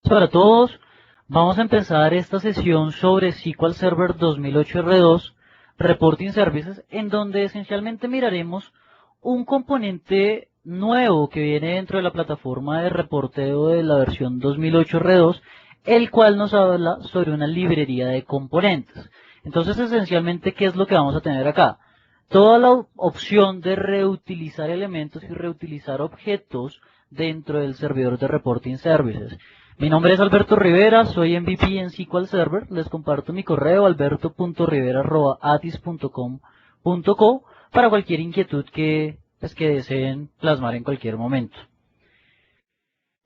Para todos, vamos a empezar esta sesión sobre SQL Server 2008 R2 Reporting Services, en donde esencialmente miraremos un componente nuevo que viene dentro de la plataforma de reporteo de la versión 2008 R2, el cual nos habla sobre una librería de componentes. Entonces, esencialmente, ¿qué es lo que vamos a tener acá? Toda la opción de reutilizar elementos y reutilizar objetos dentro del servidor de Reporting Services. Mi nombre es Alberto Rivera, soy MVP en SQL Server. Les comparto mi correo alberto.rivera@atis.com.co para cualquier inquietud que deseen plasmar en cualquier momento.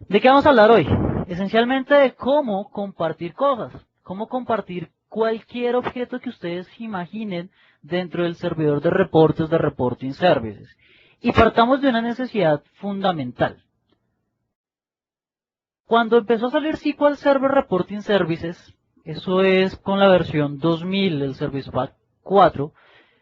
¿De qué vamos a hablar hoy? Esencialmente de cómo compartir cosas, cómo compartir cualquier objeto que ustedes imaginen dentro del servidor de reportes de Reporting Services. Y partamos de una necesidad fundamental. Cuando empezó a salir SQL Server Reporting Services, eso es con la versión 2000 del Service Pack 4,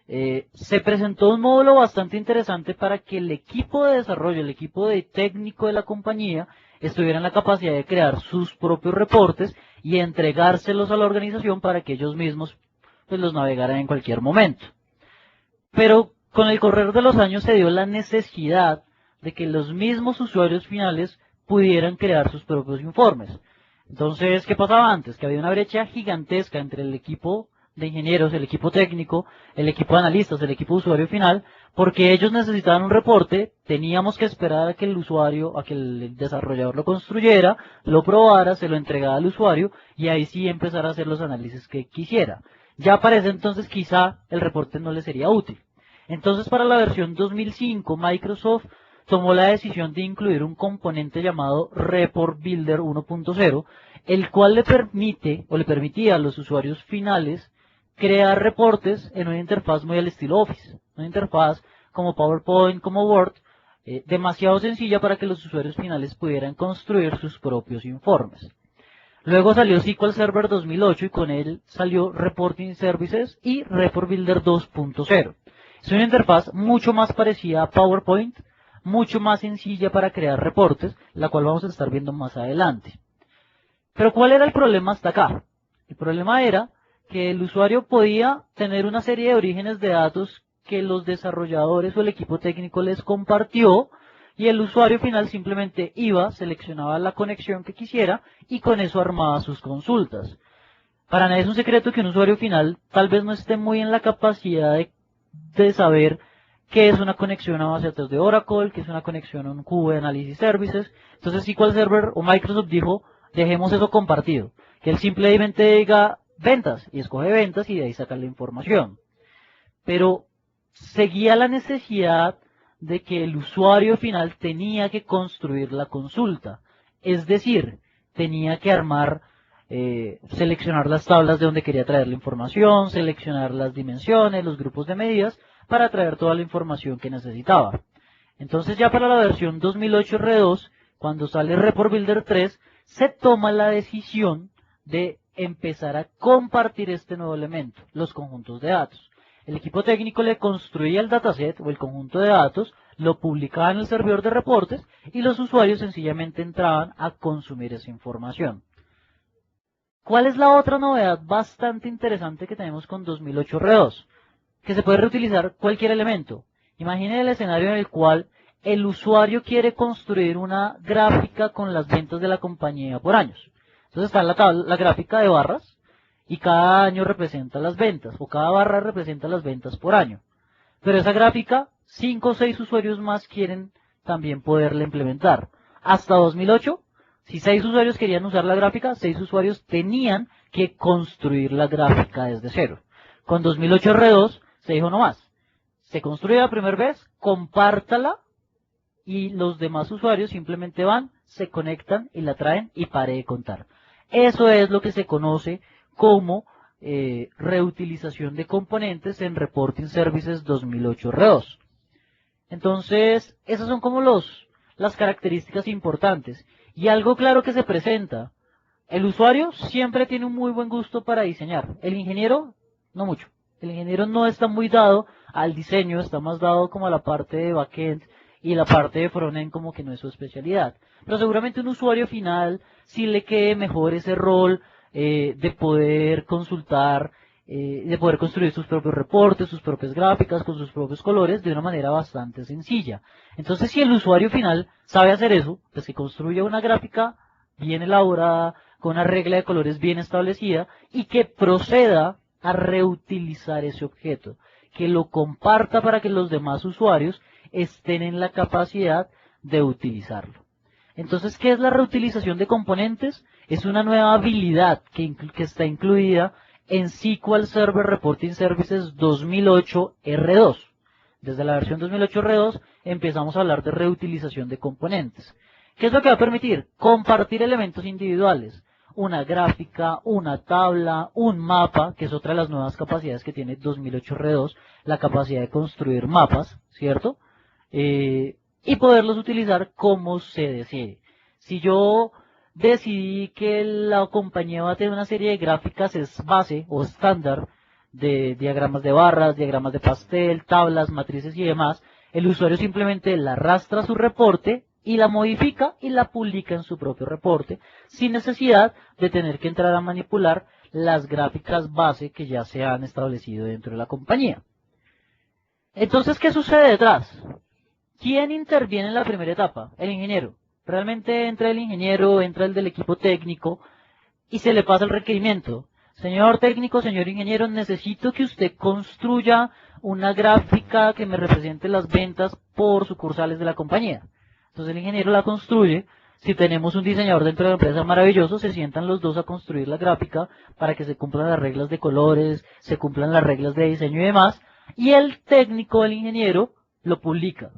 se presentó un módulo bastante interesante para que el equipo de desarrollo, el equipo de técnico de la compañía, estuviera en la capacidad de crear sus propios reportes y entregárselos a la organización para que ellos mismos pues, los navegaran en cualquier momento. Pero con el correr de los años se dio la necesidad de que los mismos usuarios finales pudieran crear sus propios informes. Entonces, ¿qué pasaba antes? Que había una brecha gigantesca entre el equipo de ingenieros, el equipo técnico, el equipo de analistas, el equipo de usuario final, porque ellos necesitaban un reporte, teníamos que esperar a que el usuario, a que el desarrollador lo construyera, lo probara, se lo entregara al usuario y ahí sí empezar a hacer los análisis que quisiera. Ya para ese entonces quizá el reporte no le sería útil. Entonces para la versión 2005 Microsoft tomó la decisión de incluir un componente llamado Report Builder 1.0, el cual le permite o le permitía a los usuarios finales crear reportes en una interfaz muy al estilo Office, una interfaz como PowerPoint, como Word, demasiado sencilla para que los usuarios finales pudieran construir sus propios informes. Luego salió SQL Server 2008 y con él salió Reporting Services y Report Builder 2.0. Es una interfaz mucho más parecida a PowerPoint, mucho más sencilla para crear reportes, la cual vamos a estar viendo más adelante. Pero ¿cuál era el problema hasta acá? El problema era que el usuario podía tener una serie de orígenes de datos que los desarrolladores o el equipo técnico les compartió y el usuario final simplemente iba, seleccionaba la conexión que quisiera y con eso armaba sus consultas. Para nadie es un secreto que un usuario final tal vez no esté muy en la capacidad de saber qué es una conexión a base de datos de Oracle, qué es una conexión a un cubo de análisis services. Entonces SQL Server o Microsoft dijo, dejemos eso compartido. Que él simplemente diga ventas y escoge ventas y de ahí saca la información. Pero seguía la necesidad de que el usuario final tenía que construir la consulta. Es decir, tenía que armar, seleccionar las tablas de donde quería traer la información, seleccionar las dimensiones, los grupos de medidas, para traer toda la información que necesitaba. Entonces ya para la versión 2008 R2, cuando sale Report Builder 3, se toma la decisión de empezar a compartir este nuevo elemento, los conjuntos de datos. El equipo técnico le construía el dataset o el conjunto de datos, lo publicaba en el servidor de reportes y los usuarios sencillamente entraban a consumir esa información. ¿Cuál es la otra novedad bastante interesante que tenemos con 2008 R2? Que se puede reutilizar cualquier elemento. Imaginen el escenario en el cual el usuario quiere construir una gráfica con las ventas de la compañía por años. Entonces está la gráfica de barras y cada año representa las ventas o cada barra representa las ventas por año. Pero esa gráfica, 5 o 6 usuarios más quieren también poderla implementar. Hasta 2008, si 6 usuarios querían usar la gráfica, 6 usuarios tenían que construir la gráfica desde cero. Con 2008 R2 se dijo no más. Se construye la primera vez, compártala y los demás usuarios simplemente van, se conectan y la traen y pare de contar. Eso es lo que se conoce como reutilización de componentes en Reporting Services 2008 R2. Entonces, esas son como las características importantes. Y algo claro que se presenta, el usuario siempre tiene un muy buen gusto para diseñar. El ingeniero, no mucho. El ingeniero no está muy dado al diseño, está más dado como a la parte de backend y la parte de frontend como que no es su especialidad. Pero seguramente un usuario final sí le quede mejor ese rol de poder consultar, de poder construir sus propios reportes, sus propias gráficas con sus propios colores de una manera bastante sencilla. Entonces, si el usuario final sabe hacer eso, pues que construya una gráfica bien elaborada, con una regla de colores bien establecida y que proceda a reutilizar ese objeto, que lo comparta para que los demás usuarios estén en la capacidad de utilizarlo. Entonces, ¿qué es la reutilización de componentes? Es una nueva habilidad que está incluida en SQL Server Reporting Services 2008 R2. Desde la versión 2008 R2 empezamos a hablar de reutilización de componentes. ¿Qué es lo que va a permitir? Compartir elementos individuales. Una gráfica, una tabla, un mapa, que es otra de las nuevas capacidades que tiene 2008 R2, la capacidad de construir mapas, ¿cierto? Y poderlos utilizar como se desee. Si yo decidí que la compañía va a tener una serie de gráficas es base o estándar de diagramas de barras, diagramas de pastel, tablas, matrices y demás, el usuario simplemente la arrastra a su reporte y la modifica y la publica en su propio reporte, sin necesidad de tener que entrar a manipular las gráficas base que ya se han establecido dentro de la compañía. Entonces, ¿qué sucede detrás? ¿Quién interviene en la primera etapa? El ingeniero. Realmente entra el ingeniero, entra el del equipo técnico y se le pasa el requerimiento. Señor técnico, señor ingeniero, necesito que usted construya una gráfica que me represente las ventas por sucursales de la compañía. Entonces el ingeniero la construye. Si tenemos un diseñador dentro de la empresa maravilloso, se sientan los dos a construir la gráfica para que se cumplan las reglas de colores, se cumplan las reglas de diseño y demás. Y el técnico, el ingeniero, lo publica.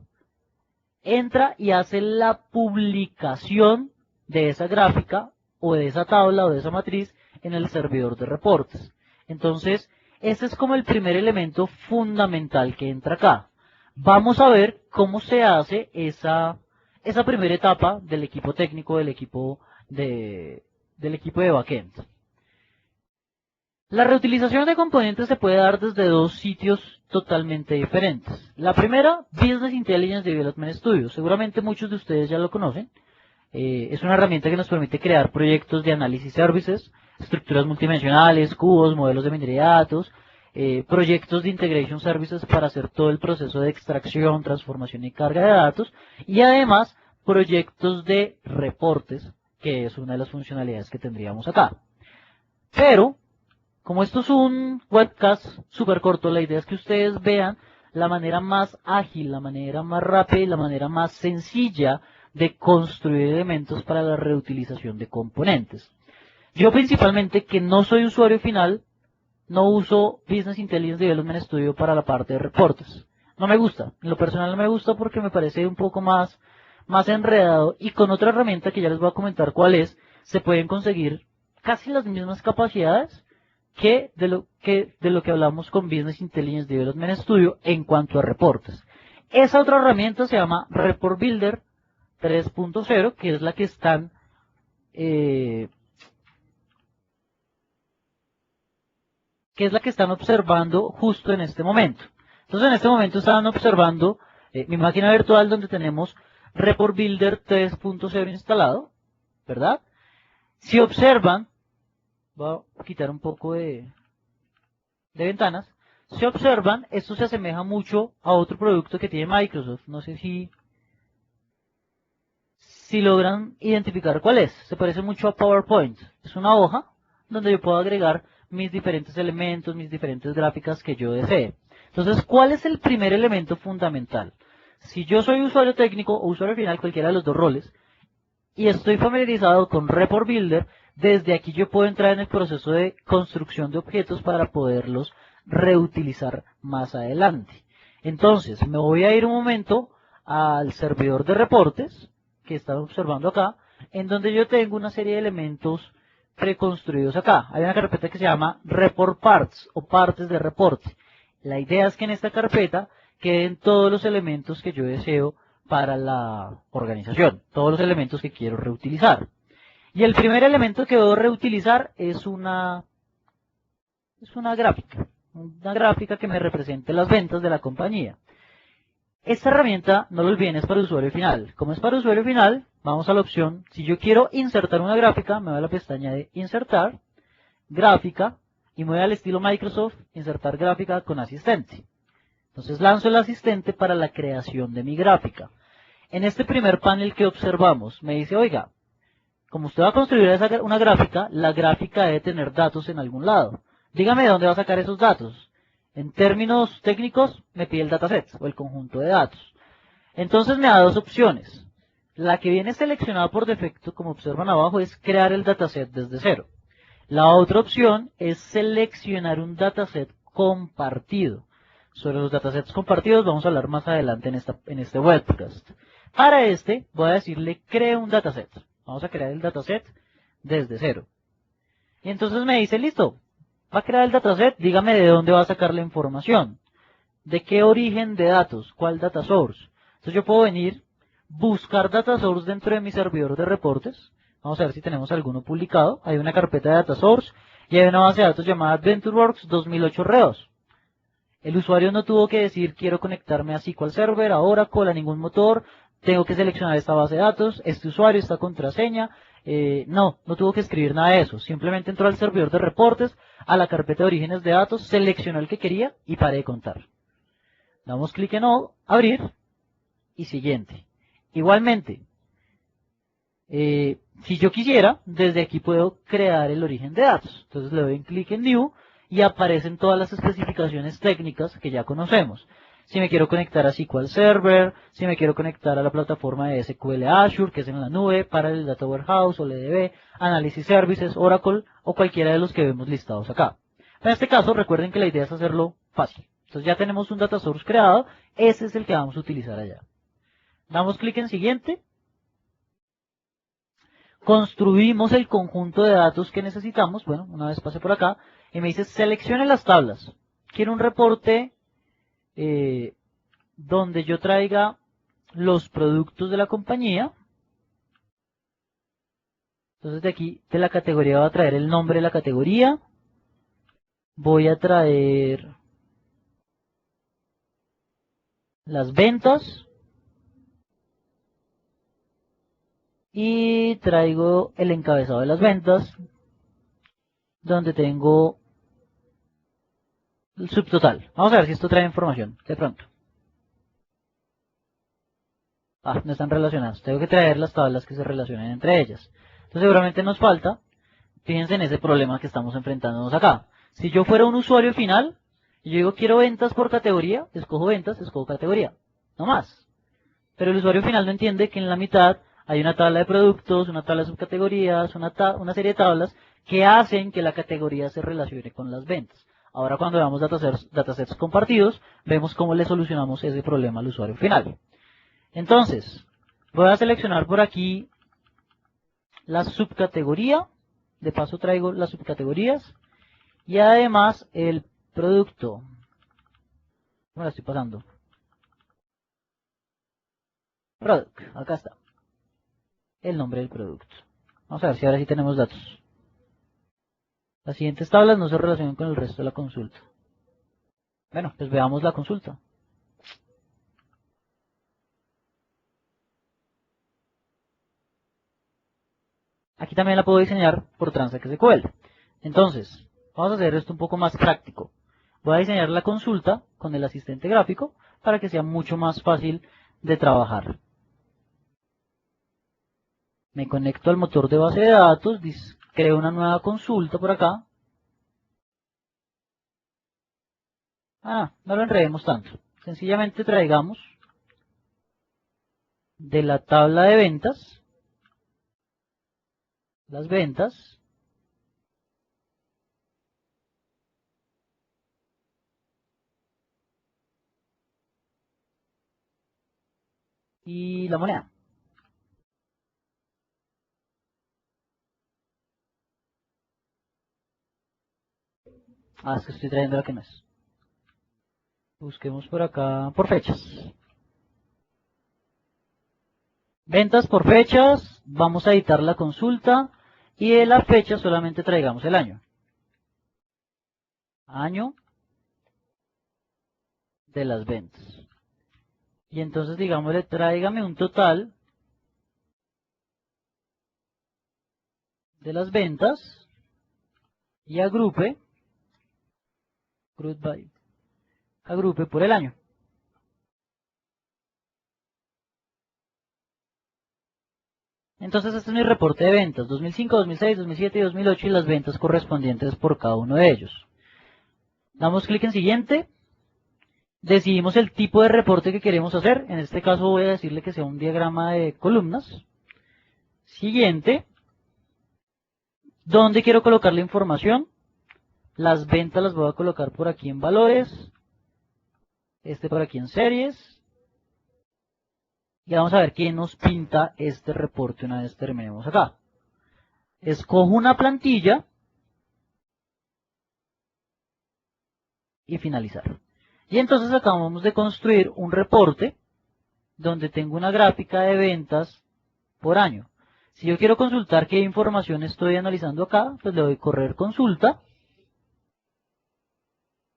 Entra y hace la publicación de esa gráfica o de esa tabla o de esa matriz en el servidor de reportes. Entonces, ese es como el primer elemento fundamental que entra acá. Vamos a ver cómo se hace esa primera etapa del equipo técnico, del equipo de backend. La reutilización de componentes se puede dar desde dos sitios totalmente diferentes. La primera, Business Intelligence Development Studio. Seguramente muchos de ustedes ya lo conocen. Es una herramienta que nos permite crear proyectos de análisis services, estructuras multidimensionales, cubos, modelos de minería de datos, proyectos de integration services para hacer todo el proceso de extracción, transformación y carga de datos, y además proyectos de reportes, que es una de las funcionalidades que tendríamos acá. Pero, como esto es un webcast súper corto, la idea es que ustedes vean la manera más ágil, la manera más rápida y la manera más sencilla de construir elementos para la reutilización de componentes. Yo principalmente, que no soy usuario final, no uso Business Intelligence Development Studio para la parte de reportes. No me gusta, en lo personal no me gusta porque me parece un poco más enredado, y con otra herramienta que ya les voy a comentar cuál es, se pueden conseguir casi las mismas capacidades que de lo que hablamos con Business Intelligence Development Studio en cuanto a reportes. Esa otra herramienta se llama Report Builder 3.0, que es la que están observando justo en este momento. Entonces en este momento están observando mi máquina virtual donde tenemos Report Builder 3.0 instalado, ¿verdad? Si observan, voy a quitar un poco de ventanas. Si observan, esto se asemeja mucho a otro producto que tiene Microsoft. No sé si logran identificar cuál es. Se parece mucho a PowerPoint. Es una hoja donde yo puedo agregar mis diferentes elementos, mis diferentes gráficas que yo desee. Entonces, ¿cuál es el primer elemento fundamental? Si yo soy usuario técnico o usuario final, cualquiera de los dos roles, y estoy familiarizado con Report Builder, desde aquí yo puedo entrar en el proceso de construcción de objetos para poderlos reutilizar más adelante. Entonces, me voy a ir un momento al servidor de reportes, que están observando acá, en donde yo tengo una serie de elementos preconstruidos acá. Hay una carpeta que se llama Report Parts o partes de reporte. La idea es que en esta carpeta queden todos los elementos que yo deseo para la organización, todos los elementos que quiero reutilizar. Y el primer elemento que debo reutilizar es una gráfica que me represente las ventas de la compañía. Esta herramienta, no lo olviden, es para usuario final. Como es para usuario final, vamos a la opción, si yo quiero insertar una gráfica, me voy a la pestaña de insertar, gráfica, y me voy al estilo Microsoft, insertar gráfica con asistente. Entonces lanzo el asistente para la creación de mi gráfica. En este primer panel que observamos, me dice, oiga, como usted va a construir una gráfica, la gráfica debe tener datos en algún lado. Dígame de dónde va a sacar esos datos. En términos técnicos, me pide el dataset o el conjunto de datos. Entonces me da dos opciones. La que viene seleccionada por defecto, como observan abajo, es crear el dataset desde cero. La otra opción es seleccionar un dataset compartido. Sobre los datasets compartidos vamos a hablar más adelante en este webcast. Para este voy a decirle cree un dataset. Vamos a crear el dataset desde cero. Y entonces me dice, listo, va a crear el dataset, dígame de dónde va a sacar la información. ¿De qué origen de datos? ¿Cuál data source? Entonces yo puedo venir, buscar data source dentro de mi servidor de reportes. Vamos a ver si tenemos alguno publicado. Hay una carpeta de data source y hay una base de datos llamada AdventureWorks 2008 Reos. El usuario no tuvo que decir quiero conectarme a SQL Server, a Oracle, a ningún motor. Tengo que seleccionar esta base de datos, este usuario, esta contraseña. No tuvo que escribir nada de eso. Simplemente entró al servidor de reportes, a la carpeta de orígenes de datos, seleccionó el que quería y paré de contar. Damos clic en abrir y siguiente. Igualmente, si yo quisiera, desde aquí puedo crear el origen de datos. Entonces le doy un clic en New y aparecen todas las especificaciones técnicas que ya conocemos. Si me quiero conectar a SQL Server, si me quiero conectar a la plataforma de SQL Azure, que es en la nube, para el Data Warehouse o LDB, Analysis Services, Oracle o cualquiera de los que vemos listados acá. En este caso, recuerden que la idea es hacerlo fácil. Entonces ya tenemos un data source creado, ese es el que vamos a utilizar allá. Damos clic en siguiente. Construimos el conjunto de datos que necesitamos. Bueno, una vez pasé por acá y me dice seleccione las tablas. Quiero un reporte donde yo traiga los productos de la compañía. Entonces de aquí, de la categoría, voy a traer el nombre de la categoría. Voy a traer las ventas. Y traigo el encabezado de las ventas, donde tengo el subtotal. Vamos a ver si esto trae información, de pronto. No están relacionadas. Tengo que traer las tablas que se relacionen entre ellas. Entonces seguramente nos falta. Fíjense en ese problema que estamos enfrentándonos acá. Si yo fuera un usuario final, y yo digo quiero ventas por categoría, escojo ventas, escojo categoría. No más. Pero el usuario final no entiende que en la mitad hay una tabla de productos, una tabla de subcategorías, una serie de tablas que hacen que la categoría se relacione con las ventas. Ahora cuando veamos datasets compartidos, vemos cómo le solucionamos ese problema al usuario final. Entonces, voy a seleccionar por aquí la subcategoría. De paso traigo las subcategorías. Y además el producto. ¿Cómo la estoy pasando? Product, acá está. El nombre del producto. Vamos a ver si ahora sí tenemos datos. Las siguientes tablas no se relacionan con el resto de la consulta. Bueno, pues veamos la consulta. Aquí también la puedo diseñar por Transact SQL. Entonces, vamos a hacer esto un poco más práctico. Voy a diseñar la consulta con el asistente gráfico para que sea mucho más fácil de trabajar. Me conecto al motor de base de datos, creo una nueva consulta por acá. No lo enredemos tanto. Sencillamente traigamos de la tabla de ventas las ventas y la moneda. Es que estoy trayendo la que no es. Busquemos por acá por fechas. Ventas por fechas, vamos a editar la consulta y de la fecha solamente traigamos el año. Año de las ventas. Y entonces, digámosle, tráigame un total de las ventas y agrupe por el año. Entonces este es mi reporte de ventas, 2005, 2006, 2007 y 2008 y las ventas correspondientes por cada uno de ellos. Damos clic en siguiente, decidimos el tipo de reporte que queremos hacer, en este caso voy a decirle que sea un diagrama de columnas. Siguiente, ¿dónde quiero colocar la información? Las ventas las voy a colocar por aquí en valores, este por aquí en series. Y vamos a ver qué nos pinta este reporte una vez terminemos acá. Escojo una plantilla y finalizar. Y entonces acabamos de construir un reporte donde tengo una gráfica de ventas por año. Si yo quiero consultar qué información estoy analizando acá, pues le doy correr consulta.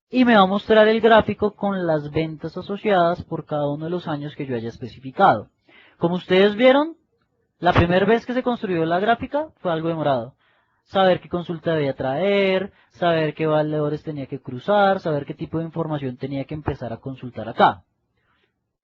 Y me va a mostrar el gráfico con las ventas asociadas por cada uno de los años que yo haya especificado. Como ustedes vieron, la primera vez que se construyó la gráfica fue algo demorado. Saber qué consulta debía traer, saber qué valores tenía que cruzar, saber qué tipo de información tenía que empezar a consultar acá.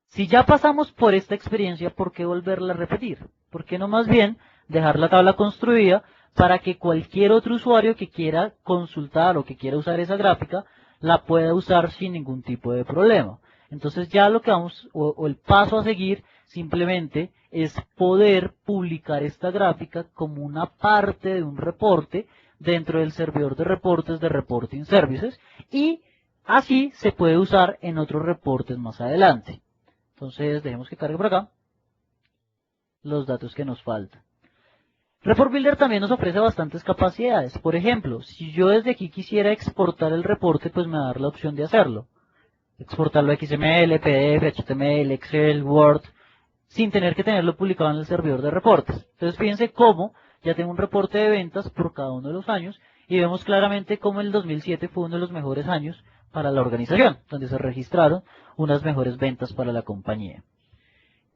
Si ya pasamos por esta experiencia, ¿por qué volverla a repetir? ¿Por qué no más bien dejar la tabla construida para que cualquier otro usuario que quiera consultar o que quiera usar esa gráfica la pueda usar sin ningún tipo de problema? Entonces ya lo que vamos, o el paso a seguir simplemente es poder publicar esta gráfica como una parte de un reporte dentro del servidor de reportes de Reporting Services y así se puede usar en otros reportes más adelante. Entonces dejemos que cargue por acá los datos que nos faltan. Report Builder también nos ofrece bastantes capacidades. Por ejemplo, si yo desde aquí quisiera exportar el reporte, pues me va a dar la opción de hacerlo. Exportarlo a XML, PDF, HTML, Excel, Word, sin tener que tenerlo publicado en el servidor de reportes. Entonces fíjense cómo ya tengo un reporte de ventas por cada uno de los años y vemos claramente cómo el 2007 fue uno de los mejores años para la organización, donde se registraron unas mejores ventas para la compañía.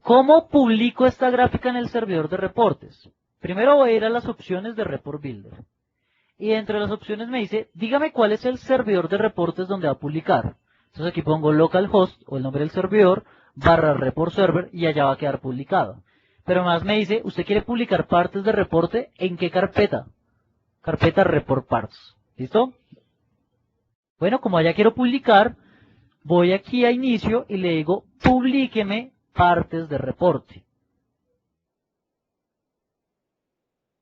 ¿Cómo publico esta gráfica en el servidor de reportes? Primero voy a ir a las opciones de Report Builder. Y dentro de las opciones me dice, dígame cuál es el servidor de reportes donde va a publicar. Entonces aquí pongo localhost o el nombre del servidor, /report server y allá va a quedar publicado. Pero más me dice, ¿usted quiere publicar partes de reporte? ¿En qué carpeta? Carpeta report parts. ¿Listo? Bueno, como allá quiero publicar, voy aquí a inicio y le digo, publíqueme partes de reporte.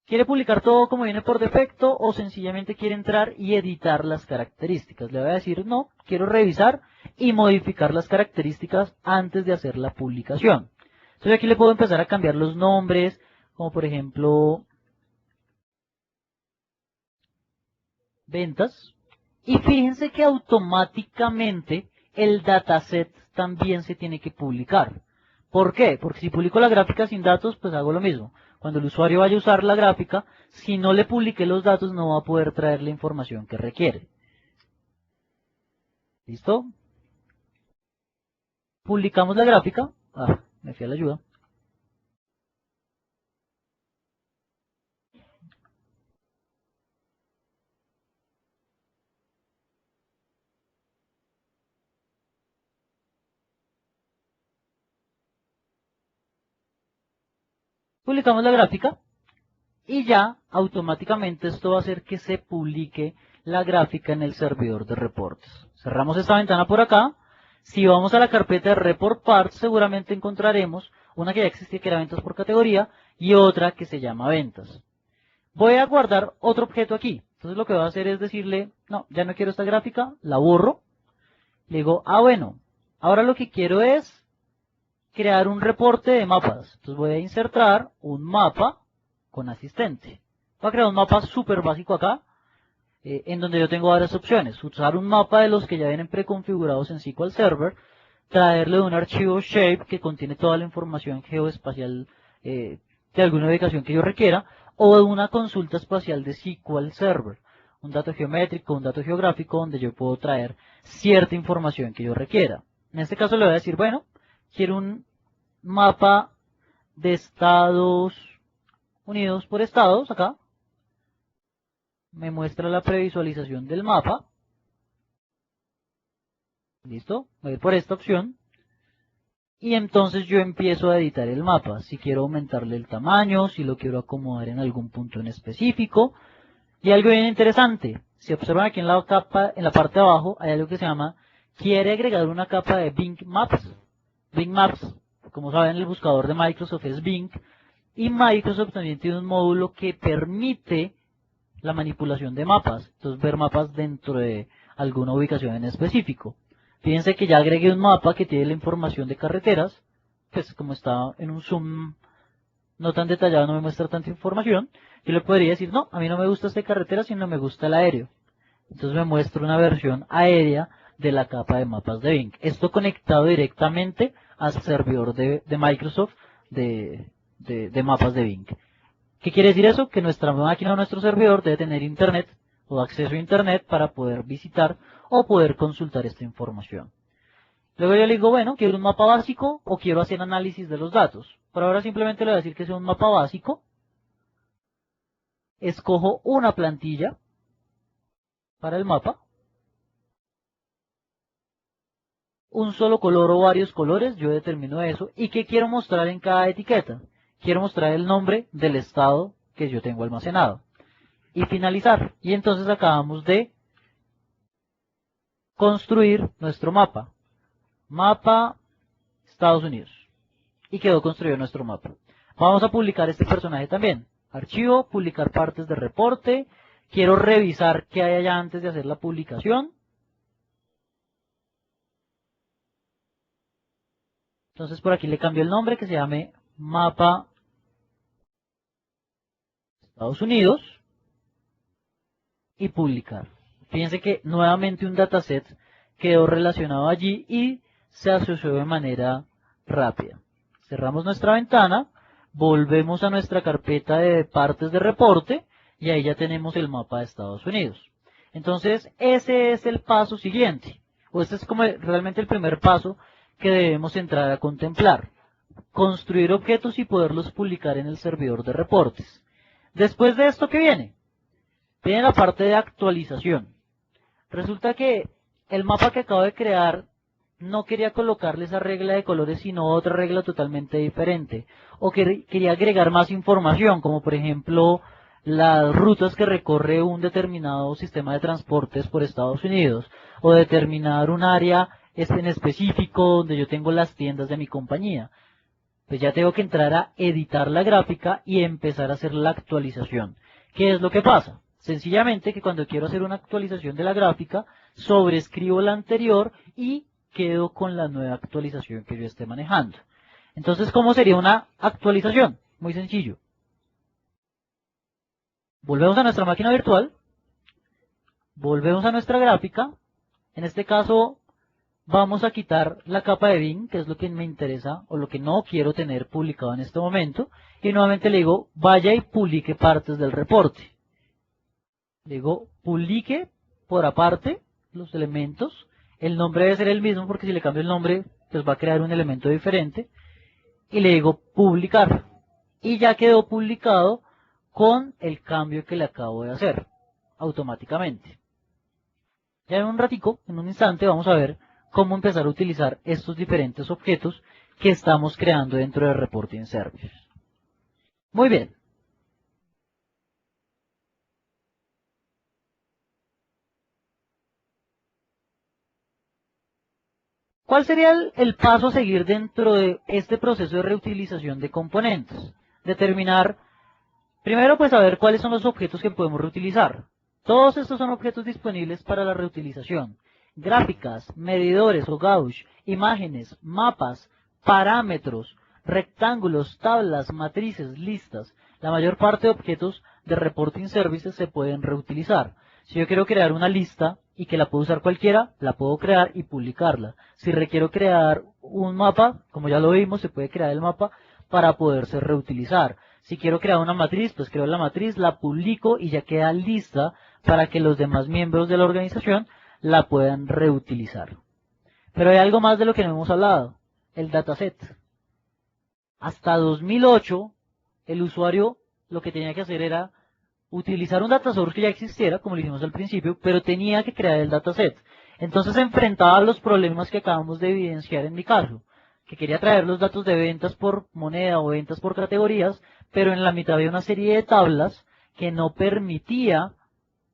¿Quiere publicar todo como viene por defecto o sencillamente quiere entrar y editar las características? Le voy a decir no, quiero revisar y modificar las características antes de hacer la publicación. Entonces aquí le puedo empezar a cambiar los nombres, como por ejemplo ventas. Y fíjense que automáticamente el dataset también se tiene que publicar. ¿Por qué? Porque si publico la gráfica sin datos, pues hago lo mismo. Cuando el usuario vaya a usar la gráfica, si no le publiqué los datos, no va a poder traer la información que requiere. ¿Listo? Publicamos la gráfica. Ah, me fui a la ayuda. Publicamos la gráfica y ya automáticamente esto va a hacer que se publique la gráfica en el servidor de reportes. Cerramos esta ventana por acá. Si vamos a la carpeta de Report Parts, seguramente encontraremos una que ya existía que era ventas por categoría y otra que se llama ventas. Voy a guardar otro objeto aquí. Entonces lo que voy a hacer es decirle, no, ya no quiero esta gráfica, la borro. Le digo, bueno, ahora lo que quiero es crear un reporte de mapas. Entonces voy a insertar un mapa con asistente. Voy a crear un mapa súper básico acá, en donde yo tengo varias opciones. Usar un mapa de los que ya vienen preconfigurados en SQL Server, traerle un archivo shape que contiene toda la información geoespacial de alguna ubicación que yo requiera, o de una consulta espacial de SQL Server. Un dato geométrico, un dato geográfico, donde yo puedo traer cierta información que yo requiera. En este caso le voy a decir, bueno, quiero un mapa de Estados Unidos por estados, acá. Me muestra la previsualización del mapa. Listo, voy a ir por esta opción. Y entonces yo empiezo a editar el mapa. Si quiero aumentarle el tamaño, si lo quiero acomodar en algún punto en específico. Y algo bien interesante. Si observan aquí en la capa, en la parte de abajo, hay algo que se llama, quiere agregar una capa de Bing Maps. Bing Maps, como saben, el buscador de Microsoft es Bing. Y Microsoft también tiene un módulo que permite la manipulación de mapas. Entonces ver mapas dentro de alguna ubicación en específico. Fíjense que ya agregué un mapa que tiene la información de carreteras. Pues como está en un zoom no tan detallado, no me muestra tanta información. Yo le podría decir, no, a mí no me gusta esta carretera, sino me gusta el aéreo. Entonces me muestra una versión aérea de la capa de mapas de Bing. Esto conectado directamente al servidor de Microsoft de mapas de Bing. ¿Qué quiere decir eso? Que nuestra máquina o nuestro servidor debe tener internet o acceso a internet para poder visitar o poder consultar esta información. Luego yo le digo, bueno, quiero un mapa básico o quiero hacer análisis de los datos. Por ahora simplemente le voy a decir que sea un mapa básico. Escojo una plantilla para el mapa. Un solo color o varios colores, yo determino eso. ¿Y qué quiero mostrar en cada etiqueta? Quiero mostrar el nombre del estado que yo tengo almacenado. Y finalizar. Y entonces acabamos de construir nuestro mapa. Mapa Estados Unidos. Y quedó construido nuestro mapa. Vamos a publicar este personaje también. Archivo, publicar partes de reporte. Quiero revisar qué hay allá antes de hacer la publicación. Entonces por aquí le cambio el nombre que se llame Mapa Estados Unidos. Y publicar. Fíjense que nuevamente un dataset quedó relacionado allí y se asoció de manera rápida. Cerramos nuestra ventana, volvemos a nuestra carpeta de partes de reporte y ahí ya tenemos el mapa de Estados Unidos. Entonces ese es el paso siguiente, o este es como realmente el primer paso que debemos entrar a contemplar. Construir objetos y poderlos publicar en el servidor de reportes. Después de esto, ¿qué viene? Viene la parte de actualización. Resulta que el mapa que acabo de crear no quería colocarle esa regla de colores, sino otra regla totalmente diferente. O que quería agregar más información, como por ejemplo las rutas que recorre un determinado sistema de transportes por Estados Unidos. O determinar un área en específico donde yo tengo las tiendas de mi compañía. Pues ya tengo que entrar a editar la gráfica y empezar a hacer la actualización. ¿Qué es lo que pasa? Sencillamente que cuando quiero hacer una actualización de la gráfica, sobreescribo la anterior y quedo con la nueva actualización que yo esté manejando. Entonces, ¿cómo sería una actualización? Muy sencillo. Volvemos a nuestra máquina virtual, volvemos a nuestra gráfica. En este caso, vamos a quitar la capa de Bing, que es lo que me interesa o lo que no quiero tener publicado en este momento. Y nuevamente le digo, vaya y publique partes del reporte. Le digo, publique por aparte los elementos. El nombre debe ser el mismo porque si le cambio el nombre, pues va a crear un elemento diferente. Y le digo, publicar. Y ya quedó publicado con el cambio que le acabo de hacer, automáticamente. Ya en un ratico, en un instante, vamos a ver cómo empezar a utilizar estos diferentes objetos que estamos creando dentro de Reporting Service. Muy bien. ¿Cuál sería el paso a seguir dentro de este proceso de reutilización de componentes? Determinar, primero pues saber cuáles son los objetos que podemos reutilizar. Todos estos son objetos disponibles para la reutilización. Gráficas, medidores o gauge, imágenes, mapas, parámetros, rectángulos, tablas, matrices, listas. La mayor parte de objetos de Reporting Services se pueden reutilizar. Si yo quiero crear una lista y que la puedo usar cualquiera, la puedo crear y publicarla. Si requiero crear un mapa, como ya lo vimos, se puede crear el mapa para poderse reutilizar. Si quiero crear una matriz, pues creo la matriz, la publico y ya queda lista para que los demás miembros de la organización la puedan reutilizar. Pero hay algo más de lo que no hemos hablado. el dataset. Hasta 2008, el usuario lo que tenía que hacer era utilizar un data source que ya existiera, como lo hicimos al principio, pero tenía que crear el dataset. Entonces se enfrentaba a los problemas que acabamos de evidenciar en mi caso, que quería traer los datos de ventas por moneda o ventas por categorías, pero en la mitad había una serie de tablas que no permitía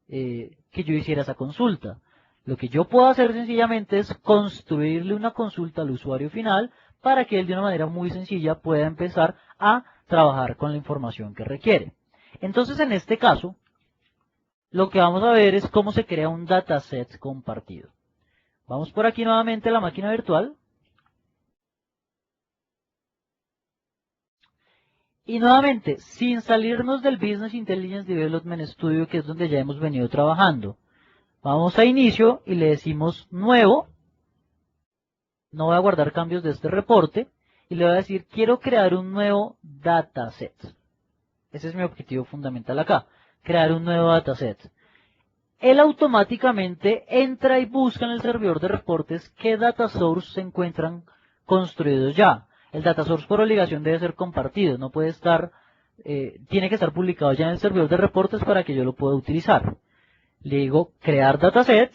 que yo hiciera esa consulta. Lo que yo puedo hacer sencillamente es construirle una consulta al usuario final para que él de una manera muy sencilla pueda empezar a trabajar con la información que requiere. Entonces, en este caso, lo que vamos a ver es cómo se crea un dataset compartido. Vamos por aquí nuevamente a la máquina virtual. Y nuevamente, sin salirnos del Business Intelligence Development Studio, que es donde ya hemos venido trabajando. Vamos a inicio y le decimos nuevo. No voy a guardar cambios de este reporte. Y le voy a decir, quiero crear un nuevo dataset. Ese es mi objetivo fundamental acá. Crear un nuevo dataset. Él automáticamente entra y busca en el servidor de reportes qué data source se encuentran construidos ya. El data source por obligación debe ser compartido, no puede estar, tiene que estar publicado ya en el servidor de reportes para que yo lo pueda utilizar. Le digo crear dataset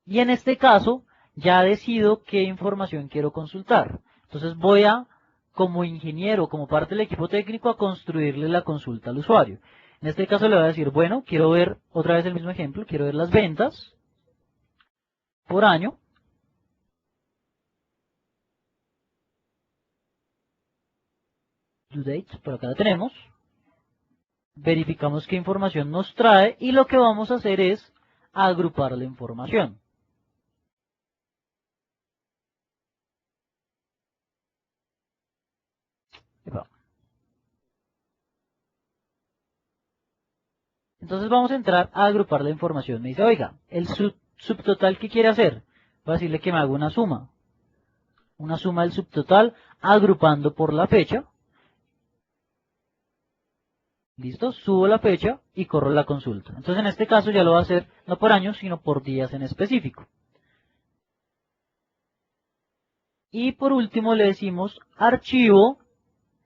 y en este caso ya decido qué información quiero consultar. Entonces voy a, como ingeniero, como parte del equipo técnico, a construirle la consulta al usuario. En este caso le voy a decir, bueno, quiero ver, otra vez el mismo ejemplo, quiero ver las ventas por año. Due date, por acá la tenemos. Verificamos qué información nos trae y lo que vamos a hacer es agrupar la información. Entonces vamos a entrar a agrupar la información. Me dice, oiga, el subtotal que quiere hacer. Voy a decirle que me haga una suma. Una suma del subtotal agrupando por la fecha. Listo, subo la fecha y corro la consulta. Entonces en este caso ya lo va a hacer no por años, sino por días en específico. Y por último le decimos archivo,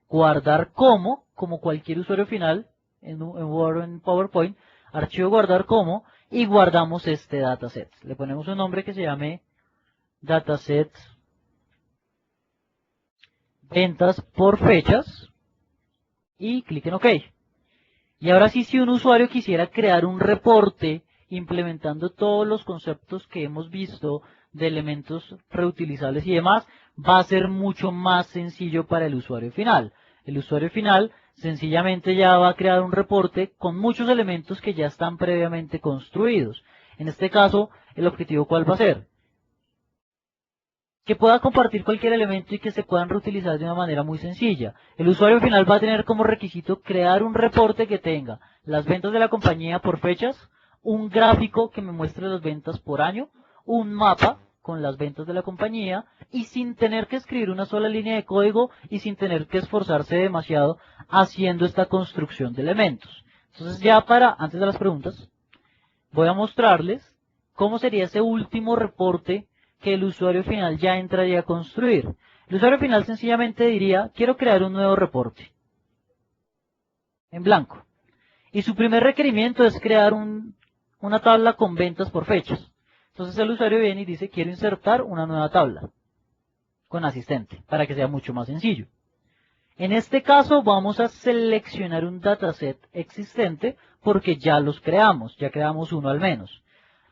guardar como cualquier usuario final en Word o en PowerPoint, archivo guardar como y guardamos este dataset. Le ponemos un nombre que se llame dataset ventas por fechas y clic en OK. Y ahora sí, si un usuario quisiera crear un reporte implementando todos los conceptos que hemos visto de elementos reutilizables y demás, va a ser mucho más sencillo para el usuario final. El usuario final sencillamente ya va a crear un reporte con muchos elementos que ya están previamente construidos. En este caso, el objetivo ¿cuál va a ser? Que pueda compartir cualquier elemento y que se puedan reutilizar de una manera muy sencilla. El usuario final va a tener como requisito crear un reporte que tenga las ventas de la compañía por fechas, un gráfico que me muestre las ventas por año, un mapa con las ventas de la compañía y sin tener que escribir una sola línea de código y sin tener que esforzarse demasiado haciendo esta construcción de elementos. Entonces ya antes de las preguntas, voy a mostrarles cómo sería ese último reporte que el usuario final ya entraría a construir. El usuario final sencillamente diría, quiero crear un nuevo reporte en blanco. Y su primer requerimiento es crear una tabla con ventas por fechas. Entonces el usuario viene y dice, quiero insertar una nueva tabla con asistente para que sea mucho más sencillo. En este caso vamos a seleccionar un dataset existente porque ya los creamos, ya creamos uno al menos.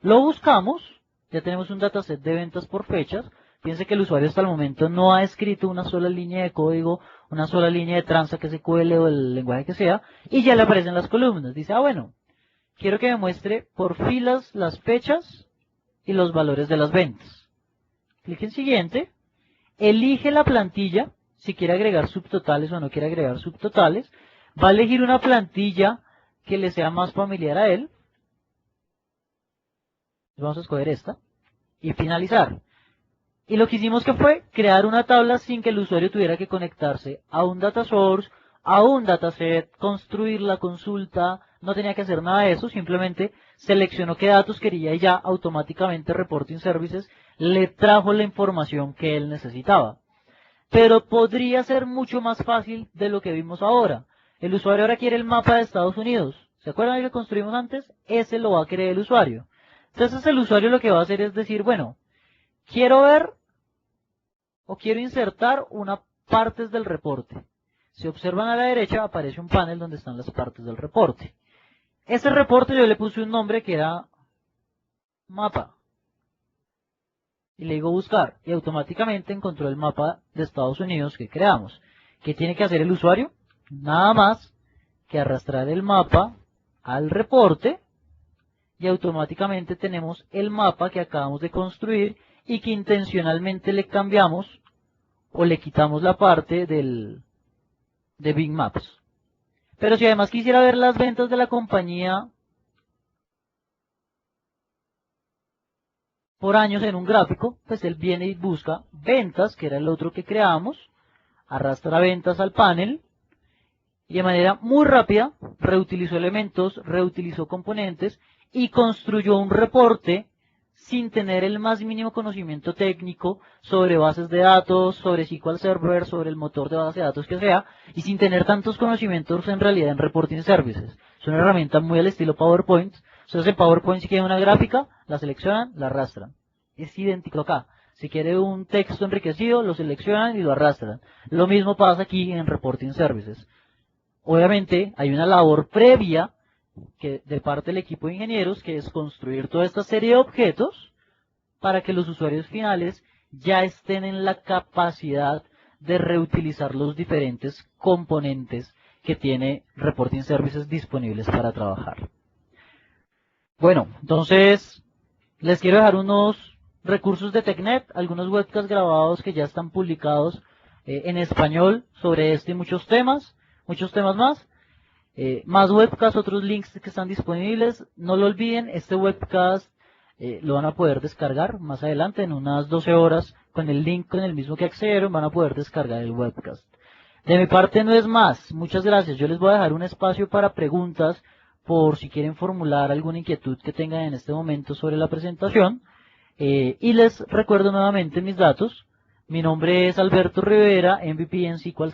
Lo buscamos. Ya tenemos un dataset de ventas por fechas. Piense que el usuario hasta el momento no ha escrito una sola línea de código, una sola línea de tranza que SQL o el lenguaje que sea, y ya le aparecen las columnas. Dice, bueno, quiero que me muestre por filas las fechas y los valores de las ventas. Clic en siguiente, elige la plantilla, si quiere agregar subtotales o no quiere agregar subtotales. Va a elegir una plantilla que le sea más familiar a él. Vamos a escoger esta y finalizar. Y lo que hicimos que fue crear una tabla sin que el usuario tuviera que conectarse a un data source, a un dataset, construir la consulta, no tenía que hacer nada de eso, simplemente seleccionó qué datos quería y ya automáticamente Reporting Services le trajo la información que él necesitaba. Pero podría ser mucho más fácil de lo que vimos ahora. El usuario ahora quiere el mapa de Estados Unidos. ¿Se acuerdan de lo que construimos antes? Ese lo va a querer el usuario. Entonces el usuario lo que va a hacer es decir, bueno, quiero ver o quiero insertar una partes del reporte. Si observan a la derecha aparece un panel donde están las partes del reporte. Ese reporte yo le puse un nombre que era mapa. Y le digo buscar y automáticamente encontró el mapa de Estados Unidos que creamos. ¿Qué tiene que hacer el usuario? Nada más que arrastrar el mapa al reporte y automáticamente tenemos el mapa que acabamos de construir y que intencionalmente le cambiamos o le quitamos la parte de Bing Maps. Pero si además quisiera ver las ventas de la compañía por años en un gráfico, pues él viene y busca ventas, que era el otro que creamos, arrastra ventas al panel y de manera muy rápida reutilizó elementos, reutilizó componentes y construyó un reporte sin tener el más mínimo conocimiento técnico sobre bases de datos, sobre SQL Server, sobre el motor de base de datos que sea, y sin tener tantos conocimientos en realidad en Reporting Services. Es una herramienta muy al estilo PowerPoint. Entonces en PowerPoint si quieren una gráfica, la seleccionan, la arrastran. Es idéntico acá. Si quiere un texto enriquecido, lo seleccionan y lo arrastran. Lo mismo pasa aquí en Reporting Services. Obviamente hay una labor previa que de parte del equipo de ingenieros, que es construir toda esta serie de objetos para que los usuarios finales ya estén en la capacidad de reutilizar los diferentes componentes que tiene Reporting Services disponibles para trabajar. Bueno, entonces les quiero dejar unos recursos de TechNet, algunos webcasts grabados que ya están publicados en español sobre este y muchos temas más. Más webcasts, otros links que están disponibles. No lo olviden, este webcast lo van a poder descargar más adelante, en unas 12 horas, con el link con el mismo que accedieron, van a poder descargar el webcast. De mi parte no es más, muchas gracias. Yo les voy a dejar un espacio para preguntas, por si quieren formular alguna inquietud que tengan en este momento sobre la presentación. Y les recuerdo nuevamente mis datos. Mi nombre es Alberto Rivera, MVP en SQL